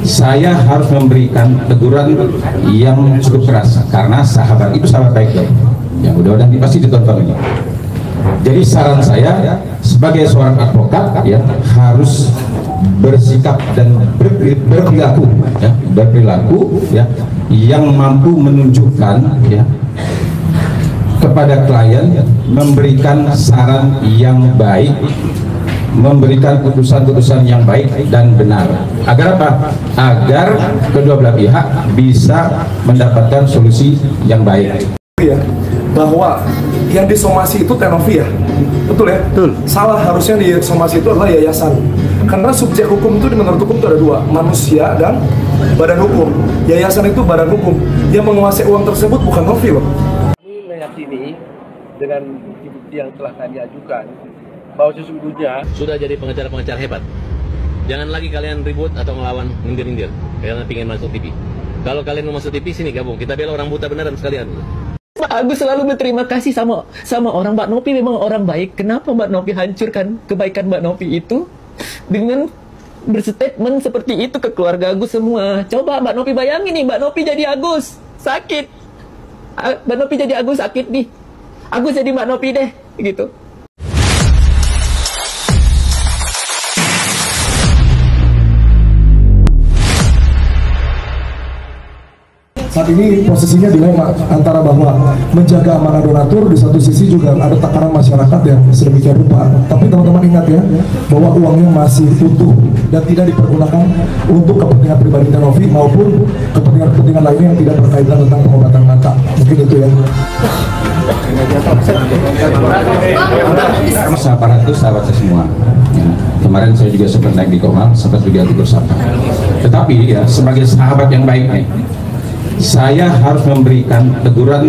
saya harus memberikan teguran yang cukup keras karena sahabat itu sahabat baik ya. Ya mudah-mudahan pasti ditonton ini. Jadi saran saya sebagai seorang advokat ya harus bersikap dan berperilaku ya yang mampu menunjukkan ya kepada klien, memberikan saran yang baik, memberikan putusan-putusan yang baik dan benar. Agar apa? Agar kedua belah pihak bisa mendapatkan solusi yang baik. Ya, bahwa yang disomasi itu Tenovi ya, betul ya? Betul. Salah, harusnya di somasi itu adalah yayasan. Karena subjek hukum itu menurut hukum itu ada dua, manusia dan badan hukum. Yayasan itu badan hukum. Yang menguasai uang tersebut bukan Novi loh. Kami meyakini dengan bukti yang telah kami ajukan bahwa sesungguhnya sudah jadi pengacara-pengacara hebat. Jangan lagi kalian ribut atau ngelawan nindir-nindir karena ingin masuk TV. Kalau kalian mau masuk TV, sini gabung, kita bela orang buta beneran sekalian. Pak Agus selalu berterima kasih sama orang. Mbak Novi memang orang baik. Kenapa Mbak Novi hancurkan kebaikan Mbak Novi itu dengan berstatement seperti itu ke keluarga Agus semua? Coba Mbak Novi bayangin nih, Mbak Novi jadi Agus sakit, Mbak Novi jadi Agus sakit nih, Agus jadi Mbak Novi deh gitu. Saat ini posisinya dilema antara bahwa menjaga amanah donatur, di satu sisi juga ada tekanan masyarakat yang sedemikian rupa. Tapi teman-teman ingat ya, bahwa uangnya masih utuh dan tidak dipergunakan untuk kepentingan pribadi Tenovi maupun kepentingan lainnya yang tidak berkaitan tentang pengobatan mata. Mungkin itu ya. Sahabat itu sahabat saya semua. Ya, kemarin saya juga sempat naik di Komal, sempat juga tidur bersama. Tetapi ya sebagai sahabat yang baik nih, saya harus memberikan teguran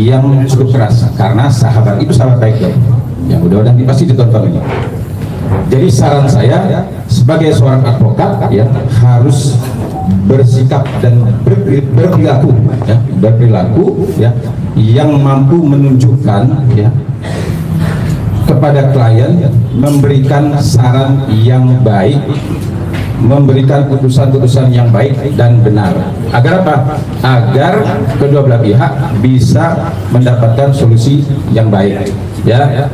yang cukup keras karena sahabat itu sahabat baik ya. Ya mudah-mudahan pasti ditonton ini. Jadi saran saya sebagai seorang advokat ya harus bersikap dan berperilaku ya yang mampu menunjukkan ya kepada klien, memberikan saran yang baik, memberikan putusan-putusan yang baik dan benar. Agar apa? Agar kedua belah pihak bisa mendapatkan solusi yang baik. Ya.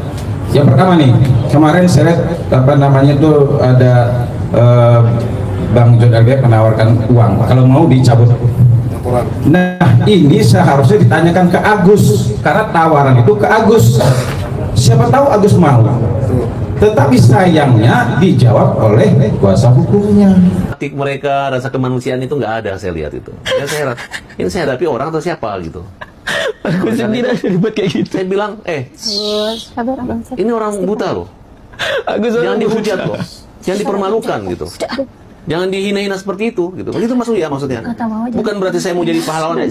Yang pertama nih, kemarin saya lihat tuh ada Bang John LB menawarkan uang kalau mau dicabut. Nah, ini seharusnya ditanyakan ke Agus karena tawaran itu ke Agus. Siapa tahu Agus mau. Tetapi sayangnya dijawab oleh kuasa hukumnya. Mereka rasa kemanusiaan itu nggak ada, saya lihat itu. Ya ini saya hadapi orang atau siapa gitu. Aku sendiri ribet kayak gitu. Saya bilang, ini orang buta loh. Jangan dihujat loh, jangan dipermalukan gitu. Jangan dihina-hina seperti itu gitu. Begitu maksudnya Bukan berarti saya mau jadi pahlawan.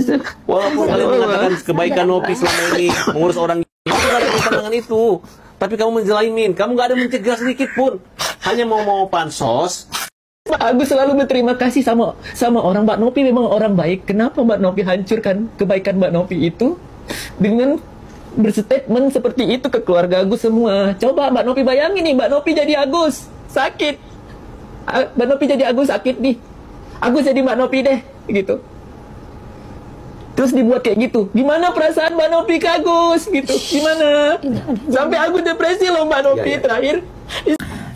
Walaupun kalian mengatakan kebaikan Novi selama ini mengurus orang, itu nggak ada pandangan itu. Tapi kamu menjelimin, kamu nggak ada mencegah sedikit pun, hanya mau pansos. Pak Agus selalu berterima kasih sama orang. Mbak Novi memang orang baik. Kenapa Mbak Novi hancurkan kebaikan Mbak Novi itu dengan berstatement seperti itu ke keluarga Agus semua? Coba Mbak Novi bayangin nih, Mbak Novi jadi Agus sakit, Mbak Novi jadi Agus sakit nih, Agus jadi Mbak Novi deh gitu. Terus dibuat kayak gitu. Gimana perasaan Mbak Novi ke Agus gitu? Gimana? Sampai Agus depresi loh Mbak Novi terakhir.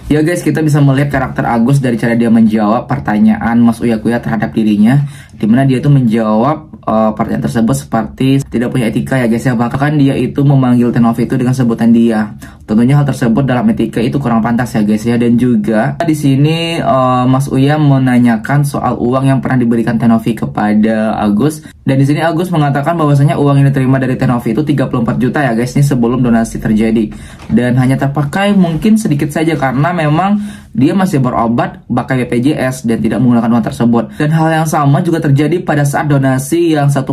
Ya guys, kita bisa melihat karakter Agus dari cara dia menjawab pertanyaan Mas Uya Kuya terhadap dirinya, dimana dia itu menjawab pertanyaan tersebut seperti tidak punya etika ya guys ya. Bahkan dia itu memanggil Tenovi itu dengan sebutan dia. Tentunya hal tersebut dalam etika itu kurang pantas ya guys ya. Dan juga di sini Mas Uya menanyakan soal uang yang pernah diberikan Tenovi kepada Agus. Dan di sini Agus mengatakan bahwasanya uang yang diterima dari Tenovi itu 34 juta ya guys, ini sebelum donasi terjadi. Dan hanya terpakai mungkin sedikit saja karena memang dia masih berobat pakai BPJS dan tidak menggunakan uang tersebut. Dan hal yang sama juga terjadi pada saat donasi yang 1,5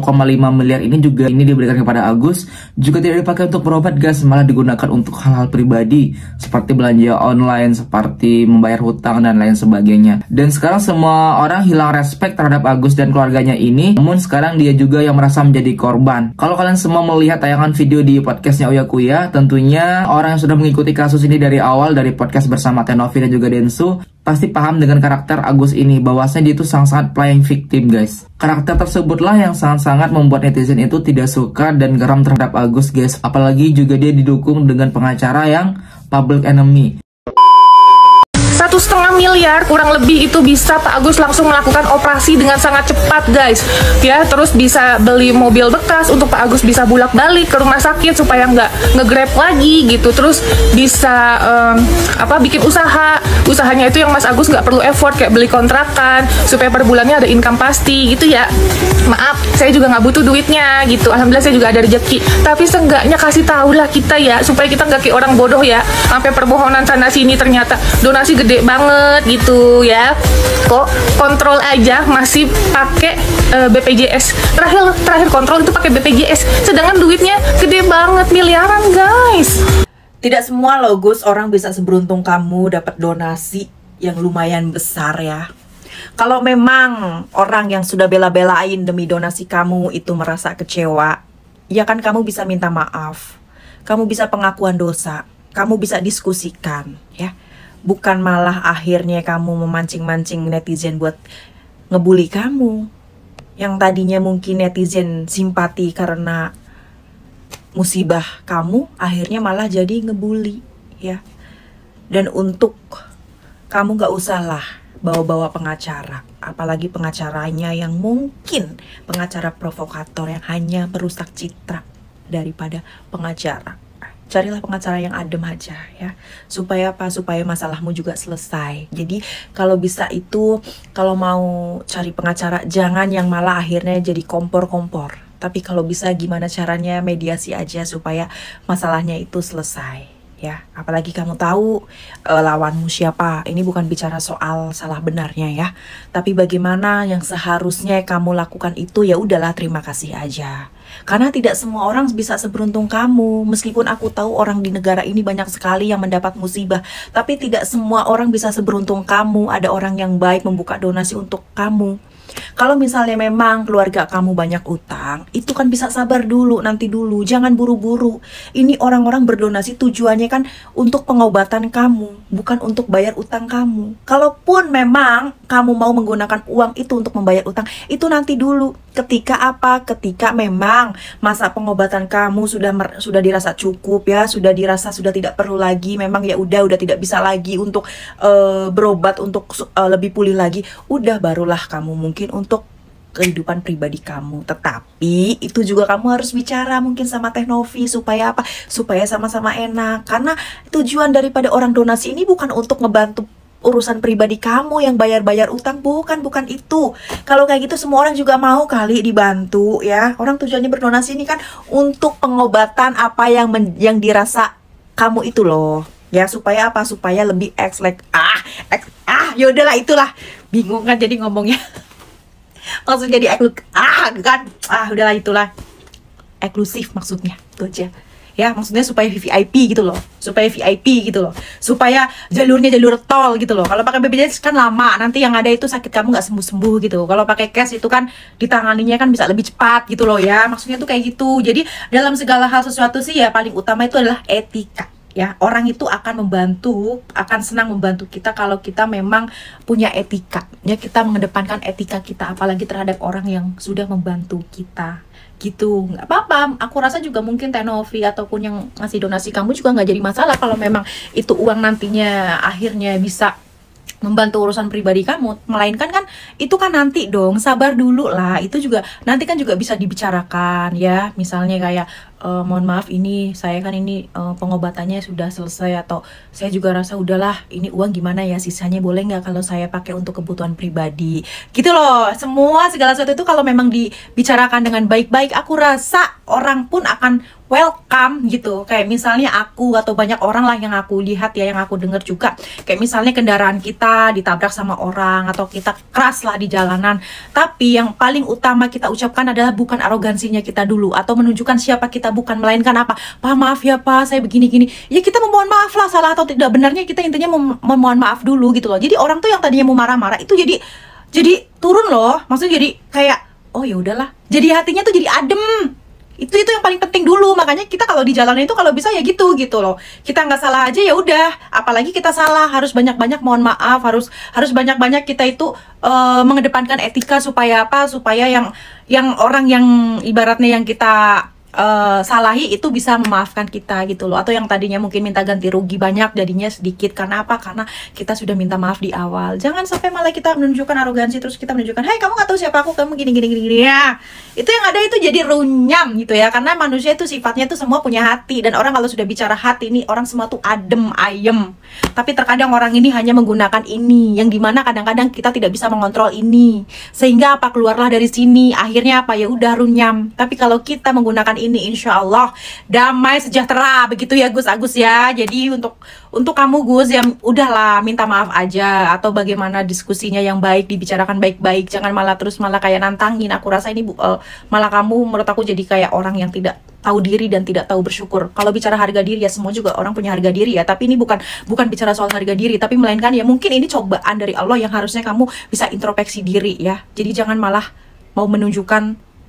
miliar ini juga diberikan kepada Agus, juga tidak dipakai untuk berobat guys, malah digunakan untuk hal-hal pribadi seperti belanja online, seperti membayar hutang dan lain sebagainya. Dan sekarang semua orang hilang respect terhadap Agus dan keluarganya ini, namun sekarang dia juga yang merasa menjadi korban. Kalau kalian semua melihat tayangan video di podcastnya Uya Kuya, tentunya orang yang sudah mengikuti kasus ini dari awal, dari podcast bersama Tenovi dan juga Densu pasti paham dengan karakter Agus ini, bahwasanya dia itu sangat-sangat playing victim guys. Karakter tersebutlah yang sangat-sangat membuat netizen itu tidak suka dan geram terhadap Agus guys. Apalagi juga dia didukung dengan pengacara yang public enemy. 1,5 miliar kurang lebih itu bisa Pak Agus langsung melakukan operasi dengan sangat cepat guys ya, terus bisa beli mobil bekas untuk Pak Agus bisa bolak-balik ke rumah sakit supaya nggak nge-grab lagi gitu, terus bisa bikin usahanya itu yang Mas Agus nggak perlu effort kayak beli kontrakan supaya per bulannya ada income pasti gitu ya. Maaf, saya juga nggak butuh duitnya gitu, alhamdulillah saya juga ada rezeki, tapi seenggaknya kasih tahu lah kita ya, supaya kita nggak kayak orang bodoh ya, sampai permohonan sana sini ternyata donasi gede banget gitu ya, kok kontrol aja masih pakai BPJS, terakhir kontrol itu pakai BPJS, sedangkan duitnya gede banget, miliaran guys. Tidak semua loh Gus orang bisa seberuntung kamu dapat donasi yang lumayan besar ya. Kalau memang orang yang sudah bela-belain demi donasi kamu itu merasa kecewa, ya kan kamu bisa minta maaf, kamu bisa pengakuan dosa, kamu bisa diskusikan ya. Bukan malah akhirnya kamu memancing-mancing netizen buat ngebully kamu. Yang tadinya mungkin netizen simpati karena musibah kamu, akhirnya malah jadi ngebully ya. Dan untuk kamu gak usah lah bawa-bawa pengacara, apalagi pengacaranya yang mungkin pengacara provokator yang hanya merusak citra daripada pengacara. Carilah pengacara yang adem aja ya, supaya apa? Supaya masalahmu juga selesai. Jadi kalau bisa itu, kalau mau cari pengacara jangan yang malah akhirnya jadi kompor-kompor, tapi kalau bisa gimana caranya mediasi aja supaya masalahnya itu selesai ya. Apalagi kamu tahu lawanmu siapa. Ini bukan bicara soal salah benarnya ya, tapi bagaimana yang seharusnya kamu lakukan itu, ya udahlah terima kasih aja. Karena tidak semua orang bisa seberuntung kamu. Meskipun aku tahu orang di negara ini banyak sekali yang mendapat musibah, tapi tidak semua orang bisa seberuntung kamu. Ada orang yang baik membuka donasi untuk kamu. Kalau misalnya memang keluarga kamu banyak utang, itu kan bisa sabar dulu, nanti dulu, jangan buru-buru. Ini orang-orang berdonasi tujuannya kan untuk pengobatan kamu, bukan untuk bayar utang kamu. Kalaupun memang kamu mau menggunakan uang itu untuk membayar utang, itu nanti dulu. Ketika apa? Ketika memang masa pengobatan kamu sudah dirasa cukup ya, sudah dirasa sudah tidak perlu lagi, memang ya udah tidak bisa lagi untuk berobat untuk lebih pulih lagi, udah barulah kamu mungkin untuk kehidupan pribadi kamu. Tetapi itu juga kamu harus bicara mungkin sama Teh Novi supaya apa? Supaya sama-sama enak. Karena tujuan daripada orang donasi ini bukan untuk ngebantu urusan pribadi kamu yang bayar-bayar utang, bukan itu. Kalau kayak gitu semua orang juga mau kali dibantu ya. Orang tujuannya berdonasi ini kan untuk pengobatan apa yang dirasa kamu itu loh. Ya supaya apa? Supaya lebih yaudahlah itulah. Bingung kan jadi ngomongnya. Maksudnya jadi udahlah itulah. Eksklusif maksudnya. Itu aja. Ya, maksudnya supaya VIP gitu loh. Supaya jalurnya jalur tol gitu loh. Kalau pakai BPJS kan lama, nanti yang ada itu sakit kamu nggak sembuh-sembuh gitu. Kalau pakai cash itu kan ditanganinya kan bisa lebih cepat gitu loh ya. Maksudnya tuh kayak gitu. Jadi dalam segala hal sesuatu sih ya paling utama itu adalah etika. Ya, orang itu akan senang membantu kita kalau kita memang punya etika. Ya, kita mengedepankan etika kita, apalagi terhadap orang yang sudah membantu kita. Gitu, nggak apa-apa. Aku rasa juga mungkin Teh Novi ataupun yang ngasih donasi kamu juga nggak jadi masalah kalau memang itu uang nantinya akhirnya bisa membantu urusan pribadi kamu. Melainkan kan itu kan nanti dong, sabar dulu lah. Itu juga nanti kan juga bisa dibicarakan ya. Misalnya kayak mohon maaf ini saya kan ini pengobatannya sudah selesai, atau saya juga rasa udahlah ini uang gimana ya sisanya, boleh nggak kalau saya pakai untuk kebutuhan pribadi gitu loh. Semua segala sesuatu itu kalau memang dibicarakan dengan baik-baik, aku rasa orang pun akan welcome gitu. Kayak misalnya aku atau banyak orang lah yang aku lihat ya, yang aku dengar juga, kayak misalnya kendaraan kita ditabrak sama orang atau kita keras lah di jalanan, tapi yang paling utama kita ucapkan adalah bukan arogansinya kita dulu atau menunjukkan siapa kita, bukan, melainkan apa? Pak, maaf ya Pak, saya begini-gini. Ya kita memohon maaf lah, salah atau tidak benarnya kita intinya memohon maaf dulu gitu loh. Jadi orang tuh yang tadinya mau marah-marah itu jadi turun loh. Maksudnya jadi kayak oh ya udahlah. Jadi hatinya tuh jadi adem. Itu yang paling penting dulu. Makanya kita kalau di jalan itu kalau bisa ya gitu loh. Kita nggak salah aja ya udah. Apalagi kita salah harus banyak-banyak mohon maaf, harus banyak-banyak kita itu mengedepankan etika supaya apa? Supaya yang orang yang ibaratnya yang kita salahi itu bisa memaafkan kita gitu loh. Atau yang tadinya mungkin minta ganti rugi banyak jadinya sedikit. Karena apa? Karena kita sudah minta maaf di awal. Jangan sampai malah kita menunjukkan arogansi, terus kita menunjukkan, hai kamu gak tahu siapa aku, kamu gini ya. Itu yang ada itu jadi runyam gitu ya. Karena manusia itu sifatnya tuh semua punya hati. Dan orang kalau sudah bicara hati ini, orang semua tuh adem, ayem. Tapi terkadang orang ini hanya menggunakan ini, yang dimana kadang-kadang kita tidak bisa mengontrol ini. Sehingga apa, keluarlah dari sini. Akhirnya apa, ya udah runyam. Tapi kalau kita menggunakan ini, insya Allah damai sejahtera begitu ya Gus Agus ya. Jadi untuk kamu Gus yang udahlah minta maaf aja, atau bagaimana diskusinya yang baik, dibicarakan baik-baik, jangan malah kayak nantangin. Aku rasa ini malah kamu menurut aku jadi kayak orang yang tidak tahu diri dan tidak tahu bersyukur. Kalau bicara harga diri ya semua juga orang punya harga diri ya, tapi ini bukan bicara soal harga diri, tapi melainkan ya mungkin ini cobaan dari Allah yang harusnya kamu bisa introspeksi diri ya. Jadi jangan malah mau menunjukkan,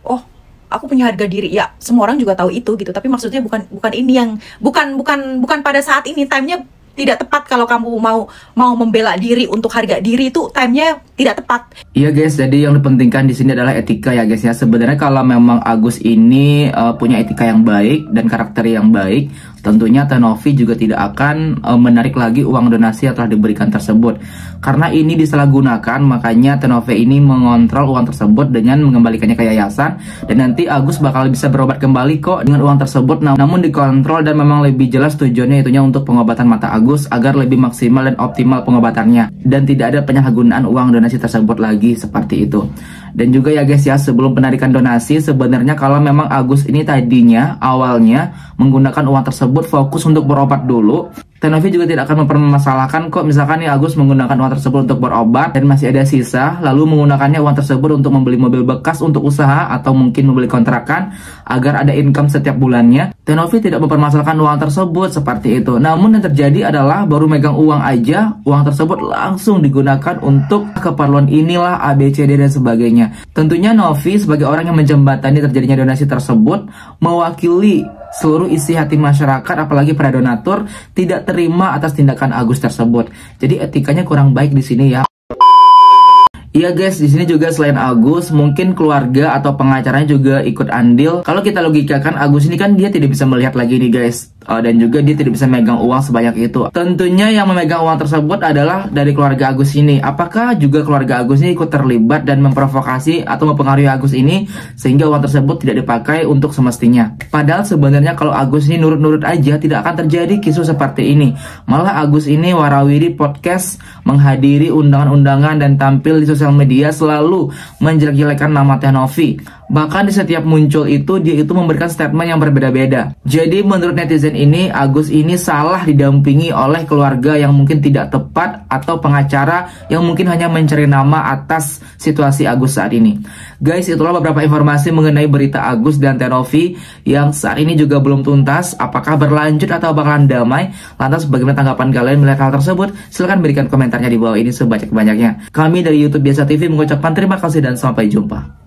oh aku punya harga diri ya, semua orang juga tahu itu gitu, tapi maksudnya bukan ini yang bukan pada saat ini, timenya tidak tepat. Kalau kamu mau membela diri untuk harga diri itu timenya tidak tepat. Iya guys, jadi yang dipentingkan di sini adalah etika ya guys ya. Sebenarnya kalau memang Agus ini punya etika yang baik dan karakter yang baik, tentunya Teh Novi juga tidak akan menarik lagi uang donasi yang telah diberikan tersebut. Karena ini disalahgunakan, makanya Teh Novi ini mengontrol uang tersebut dengan mengembalikannya ke yayasan, dan nanti Agus bakal bisa berobat kembali kok dengan uang tersebut. Namun dikontrol dan memang lebih jelas tujuannya itunya untuk pengobatan mata Agus agar lebih maksimal dan optimal pengobatannya, dan tidak ada penyalahgunaan uang donasi tersebut lagi seperti itu. Dan juga ya guys ya, sebelum penarikan donasi, sebenarnya kalau memang Agus ini tadinya awalnya menggunakan uang tersebut fokus untuk berobat dulu, Teh Novi juga tidak akan mempermasalahkan kok. Misalkan nih Agus menggunakan uang tersebut untuk berobat dan masih ada sisa, lalu menggunakannya uang tersebut untuk membeli mobil bekas untuk usaha atau mungkin membeli kontrakan agar ada income setiap bulannya, Teh Novi tidak mempermasalahkan uang tersebut seperti itu. Namun yang terjadi adalah baru megang uang aja, uang tersebut langsung digunakan untuk keperluan inilah ABCD dan sebagainya. Tentunya Novi sebagai orang yang menjembatani terjadinya donasi tersebut, mewakili seluruh isi hati masyarakat, apalagi para donatur, tidak terima atas tindakan Agus tersebut. Jadi etikanya kurang baik di sini ya. Iya guys, di sini juga selain Agus, mungkin keluarga atau pengacaranya juga ikut andil. Kalau kita logikakan, Agus ini kan dia tidak bisa melihat lagi nih guys, dan juga dia tidak bisa megang uang sebanyak itu. Tentunya yang memegang uang tersebut adalah dari keluarga Agus ini. Apakah juga keluarga Agus ini ikut terlibat dan memprovokasi atau mempengaruhi Agus ini sehingga uang tersebut tidak dipakai untuk semestinya? Padahal sebenarnya kalau Agus ini nurut-nurut aja, tidak akan terjadi kisah seperti ini. Malah Agus ini warawiri podcast, menghadiri undangan-undangan dan tampil di sosial media selalu menjelek-jelekan nama Teh Novi. Bahkan di setiap muncul itu dia itu memberikan statement yang berbeda-beda. Jadi menurut netizen ini, Agus ini salah didampingi oleh keluarga yang mungkin tidak tepat atau pengacara yang mungkin hanya mencari nama atas situasi Agus saat ini. Guys, itulah beberapa informasi mengenai berita Agus dan Teh Novi yang saat ini juga belum tuntas. Apakah berlanjut atau bakalan damai? Lantas bagaimana tanggapan kalian melihat hal tersebut? Silahkan berikan komentarnya di bawah ini sebanyak-banyaknya. Kami dari YouTube Biasa TV mengucapkan terima kasih dan sampai jumpa.